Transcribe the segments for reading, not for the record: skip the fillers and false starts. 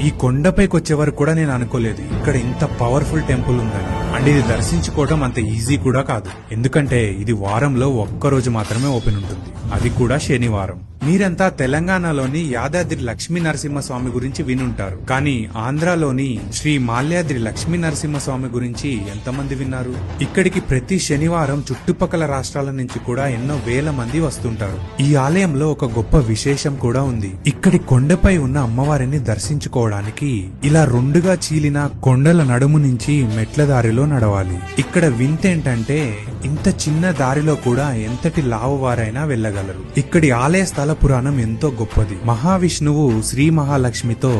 ఈ కొండపైకి వచ్చే వరకు కూడా నేను అనుకోలేదు ఇక్కడ ఇంత పవర్ఫుల్ టెంపుల్ ఉందని. అండ్ ఇది దర్శించుకోవడం అంత ఈజీ కూడా కాదు, ఎందుకంటే ఇది వారంలో ఒక్కరోజు మాత్రమే ఓపెన్ ఉంటుంది, అది కూడా శనివారం. మీరంతా తెలంగాణలోని యాదాద్రి లక్ష్మీ నరసింహస్వామి గురించి వినుంటారు, కానీ ఆంధ్రాలోని శ్రీ మాల్యాద్రి లక్ష్మీ నరసింహస్వామి గురించి ఎంతమంది విన్నారు? ఇక్కడికి ప్రతి శనివారం చుట్టుపక్కల రాష్ట్రాల నుంచి కూడా ఎన్నో వేల మంది వస్తుంటారు. ఈ ఆలయంలో ఒక గొప్ప విశేషం కూడా ఉంది. ఇక్కడి కొండపై ఉన్న అమ్మవారిని దర్శించుకోవడానికి ఇలా రెండుగా చీలిన కొండల నడుము నుంచి మెట్ల దారిలో నడవాలి. ఇక్కడ వింతేంటంటే ఇంత చిన్న దారిలో కూడా ఎంతటి లావువారైనా వెళ్లగలరు. ఇక్కడి ఆలయ స్థల పురాణం ఎంతో గొప్పది. మహావిష్ణువు శ్రీ మహాలక్ష్మితో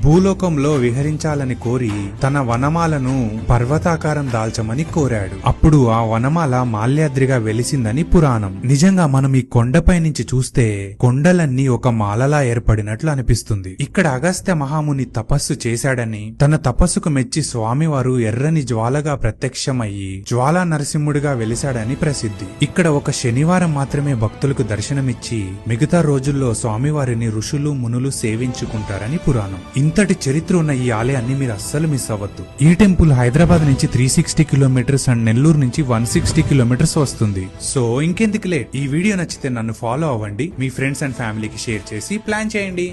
భూలోకంలో విహరించాలని కోరి తన వనమాలను పర్వతాకారం దాల్చమని కోరాడు. అప్పుడు ఆ వనమాల మాల్యాద్రిగా వెలిసిందని పురాణం. నిజంగా మనం ఈ కొండపై నుంచి చూస్తే కొండలన్నీ ఒక మాలలా ఏర్పడినట్లు అనిపిస్తుంది. ఇక్కడ అగస్త్య మహాముని తపస్సు చేశాడని, తన తపస్సుకు మెచ్చి స్వామివారు ఎర్రని జ్వాలగా ప్రత్యక్షమయ్యి జ్వాలా నరసింహుడిగా వెలిశాడని ప్రసిద్ధి. ఇక్కడ ఒక శనివారం మాత్రమే భక్తులకు దర్శనమిచ్చి మిగతా రోజుల్లో స్వామివారిని ఋషులు మునులు సేవించుకుంటారని పురాణం. ఇంతటి చరిత్ర ఉన్న ఈ ఆలయాన్ని మీరు అస్సలు మిస్ అవ్వద్దు. ఈ టెంపుల్ హైదరాబాద్ నుంచి 360 కిలోమీటర్స్ అండ్ నెల్లూరు నుంచి 160 కిలోమీటర్స్ వస్తుంది. సో ఇంకెందుకు లేట్, ఈ వీడియో నచ్చితే నన్ను ఫాలో అవ్వండి, మీ ఫ్రెండ్స్ అండ్ ఫ్యామిలీకి షేర్ చేసి ప్లాన్ చేయండి.